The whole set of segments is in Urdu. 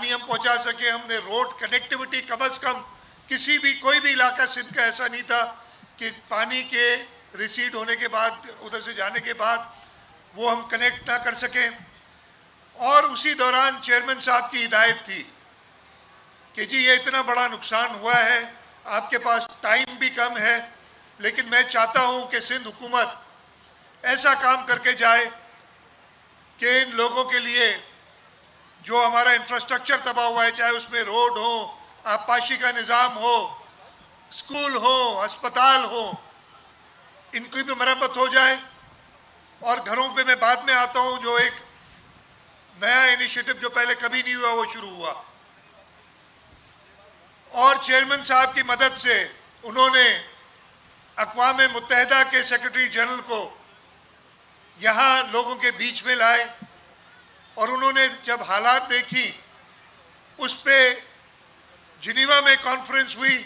پانی ہم پہنچا سکیں. ہم نے روڈ کنیکٹیوٹی کم از کم کوئی بھی علاقہ سندھ کا ایسا نہیں تھا کہ پانی کے ریسیڈ ہونے کے بعد ادھر سے جانے کے بعد وہ ہم کنیکٹ نہ کر سکیں. اور اسی دوران چیئرمین صاحب کی ہدایت تھی کہ جی یہ اتنا بڑا نقصان ہوا ہے, آپ کے پاس ٹائم بھی کم ہے, لیکن میں چاہتا ہوں کہ سندھ حکومت ایسا کام کر کے جائے کہ ان لوگوں کے لیے جو ہمارا انفراسٹرکچر تباہ ہوا ہے, چاہے اس میں روڈ ہو, آبپاشی کا نظام ہو, اسکول ہو, ہسپتال ہو, ان کی بھی مرمت ہو جائے. اور گھروں پہ میں بعد میں آتا ہوں, جو ایک نیا انیشیٹو جو پہلے کبھی نہیں ہوا وہ شروع ہوا, اور چیئرمین صاحب کی مدد سے انہوں نے اقوام متحدہ کے سیکرٹری جنرل کو یہاں لوگوں کے بیچ میں لائے, اور انہوں نے جب حالات دیکھی اس پہ جنیوا میں کانفرنس ہوئی,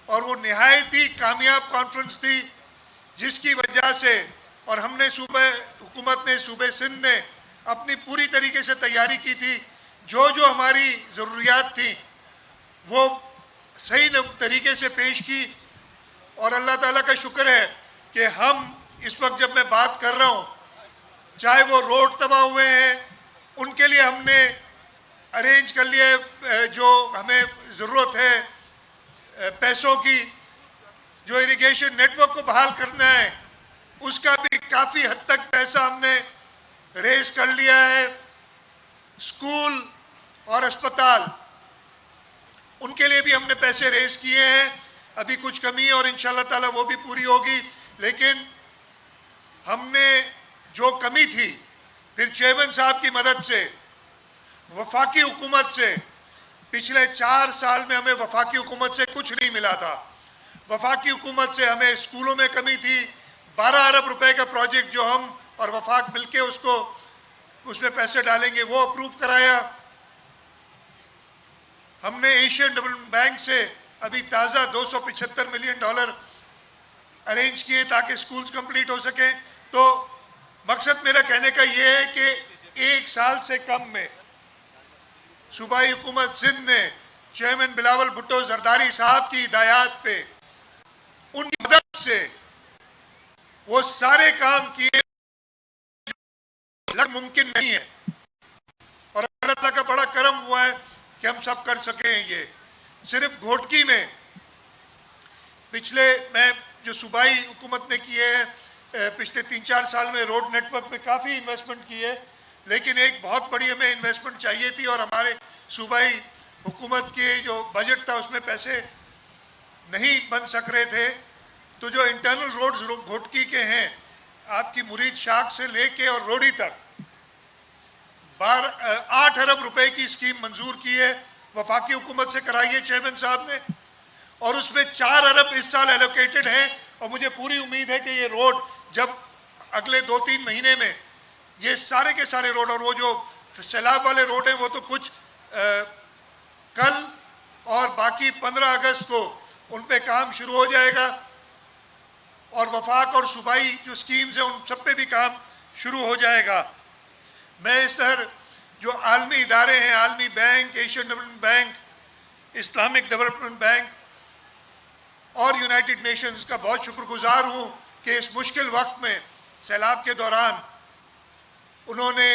اور وہ نہایت ہی کامیاب کانفرنس تھی, جس کی وجہ سے اور ہم نے حکومت نے صوبے سندھ نے اپنی پوری طریقے سے تیاری کی تھی. جو ہماری ضروریات تھیں وہ صحیح طریقے سے پیش کی, اور اللہ تعالیٰ کا شکر ہے کہ ہم اس وقت جب میں بات کر رہا ہوں, چاہے وہ روڈ تباہ ہوئے ہیں ان کے لیے ہم نے ارینج کر لیے, جو ہمیں ضرورت ہے پیسوں کی, جو اریگیشن نیٹ ورک کو بحال کرنا ہے اس کا بھی کافی حد تک پیسہ ہم نے ریز کر لیا ہے. اسکول اور اسپتال ان کے لیے بھی ہم نے پیسے ریز کیے ہیں. ابھی کچھ کمی ہے اور انشاءاللہ تعالی وہ بھی پوری ہوگی, لیکن ہم نے جو کمی تھی پھر چیئرمین صاحب کی مدد سے, وفاقی حکومت سے, پچھلے 4 سال میں ہمیں وفاقی حکومت سے کچھ نہیں ملا تھا. وفاقی حکومت سے ہمیں اسکولوں میں کمی تھی, 12 ارب روپے کا پروجیکٹ جو ہم اور وفاق مل کے اس میں پیسے ڈالیں گے وہ اپروو کرایا. ہم نے ایشین ڈیولپمنٹ بینک سے ابھی تازہ $275 ملین ارینج کیے تاکہ اسکولز کمپلیٹ ہو سکیں. تو مقصد میرا کہنے کا یہ ہے کہ 1 سال سے کم میں صوبائی حکومت سندھ نے چیئرمین بلاول بھٹو زرداری صاحب کی ہدایات پہ ان کی مدد سے وہ سارے کام کیے ممکن نہیں ہے, اور اللہ تعالیٰ کا بڑا کرم ہوا ہے کہ ہم سب کر سکیں. یہ صرف گھوٹکی میں میں جو صوبائی حکومت نے کیے ہیں پچھلے 3-4 سال میں روڈ نیٹ ورک پہ کافی انویسٹمنٹ کی ہے, لیکن ایک بہت بڑی ہمیں انویسٹمنٹ چاہیے تھی, اور ہمارے صوبائی حکومت کے جو بجٹ تھا اس میں پیسے نہیں بن سک رہے تھے. تو جو انٹرنل روڈز گھوٹکی کے ہیں, آپ کی مرید شاخ سے لے کے اور روڑی تک 8 ارب روپے کی اسکیم منظور کی ہے, وفاقی حکومت سے کرائی ہے چیئرمین صاحب نے, اور اس میں 4 ارب اس سال ایلوکیٹڈ ہیں. اور مجھے پوری امید ہے کہ یہ روڈ جب اگلے 2-3 مہینے میں یہ سارے کے سارے روڈ, اور وہ جو سیلاب والے روڈ ہیں وہ تو کچھ کل اور باقی 15 اگست کو ان پہ کام شروع ہو جائے گا, اور وفاق اور صوبائی جو اسکیمز ہیں ان سب پہ بھی کام شروع ہو جائے گا. میں اس طرح جو عالمی ادارے ہیں, عالمی bank, Asian development bank, Islamic development bank اور یونائٹڈ نیشنز کا بہت شکر گزار ہوں کہ اس مشکل وقت میں سیلاب کے دوران انہوں نے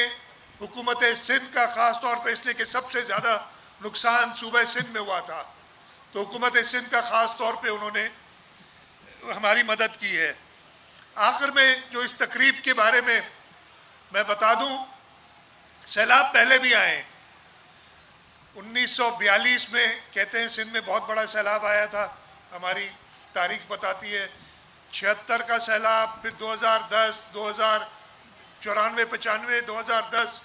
حکومت سندھ کا, خاص طور پہ اس لیے کہ سب سے زیادہ نقصان صوبہ سندھ میں ہوا تھا, تو حکومت سندھ کا خاص طور پہ انہوں نے ہماری مدد کی ہے. آخر میں جو اس تقریب کے بارے میں بتا دوں, سیلاب پہلے بھی آئے ہیں. 1942 میں کہتے ہیں سندھ میں بہت بڑا سیلاب آیا تھا, ہماری تاریخ بتاتی ہے. 76 کا سیلاب, پھر 2010, 94, 95, 2010,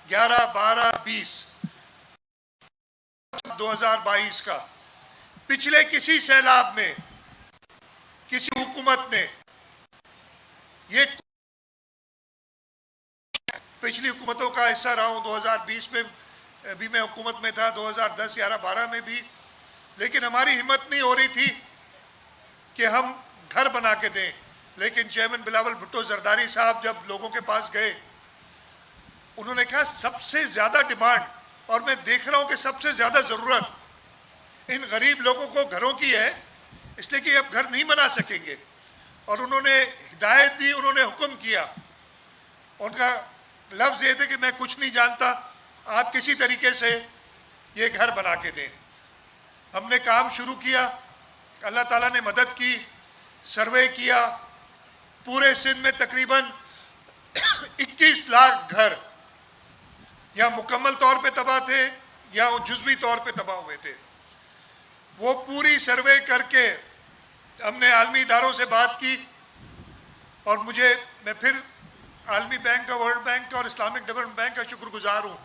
11, 12, 20, 2022 کا. پچھلے کسی سیلاب میں کسی حکومت نے یہ پچھلی حکومتوں کا حصہ رہا ہوں, 2020 میں بھی میں حکومت میں تھا, 2010, 11, 12 میں بھی, لیکن ہماری ہمت نہیں ہو رہی تھی کہ ہم گھر بنا کے دیں. لیکن چیئرمین بلاول بھٹو زرداری صاحب جب لوگوں کے پاس گئے, انہوں نے کہا سب سے زیادہ ڈیمانڈ اور میں دیکھ رہا ہوں کہ سب سے زیادہ ضرورت ان غریب لوگوں کو گھروں کی ہے، اس لیے کہ اب گھر نہیں بنا سکیں گے، اور انہوں نے ہدایت دی، انہوں نے حکم کیا، ان کا لفظ یہ تھے کہ میں کچھ نہیں جانتا، آپ کسی طریقے سے یہ گھر بنا کے دیں۔ ہم نے کام شروع کیا، اللہ تعالیٰ نے مدد کی، سروے کیا، پورے سندھ میں تقریباً 21 لاکھ گھر یا مکمل طور پہ تباہ تھے یا جزوی طور پہ تباہ ہوئے تھے۔ وہ پوری سروے کر کے ہم نے عالمی اداروں سے بات کی، اور میں پھر عالمی بینک کا، ورلڈ بینک کا اور اسلامک ڈیولپمنٹ بینک کا شکر گزار ہوں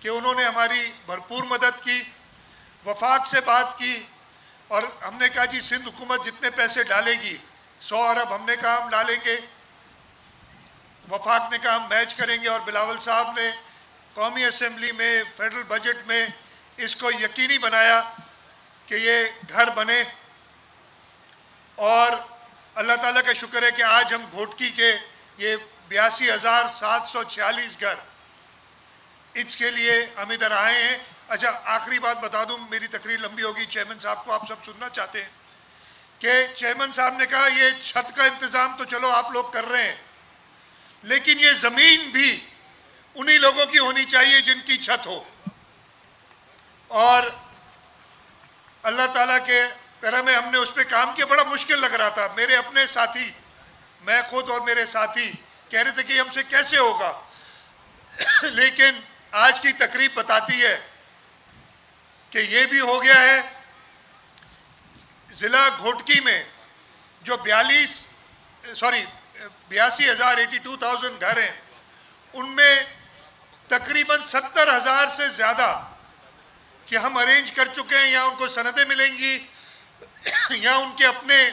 کہ انہوں نے ہماری بھرپور مدد کی۔ وفاق سے بات کی اور ہم نے کہا جی سندھ حکومت جتنے پیسے ڈالے گی، 100 ارب ہم نے کہا ہم ڈالیں گے، وفاق نے کہا ہم میچ کریں گے، اور بلاول صاحب نے قومی اسمبلی میں، فیڈرل بجٹ میں اس کو یقینی بنایا کہ یہ گھر بنے۔ اور اللہ تعالیٰ کا شکر ہے کہ آج ہم گھوٹکی کے یہ 82,746 گھر، اس کے لیے ہم ادھر آئے ہیں۔ اچھا، آخری بات بتا دوں، میری تقریر لمبی ہوگی، چیئرمین صاحب کو آپ سب سننا چاہتے ہیں کہ چیئرمین صاحب نے کہا یہ چھت کا انتظام تو چلو آپ لوگ کر رہے ہیں، لیکن یہ زمین بھی انہی لوگوں کی ہونی چاہیے جن کی چھت ہو۔ اور اللہ تعالیٰ کے کرم میں ہم نے اس پہ کام کیا۔ بڑا مشکل لگ رہا تھا، میرے اپنے ساتھی، میں خود اور میرے ساتھی کہہ رہے تھے کہ ہم سے کیسے ہوگا، لیکن آج کی تقریب بتاتی ہے کہ یہ بھی ہو گیا ہے۔ ضلع گھوٹکی میں جو 82,000 گھر ہیں، ان میں تقریباً 70,000 سے زیادہ کہ ہم ارینج کر چکے ہیں، یا ان کو سندیں ملیں گی یا ان کے اپنے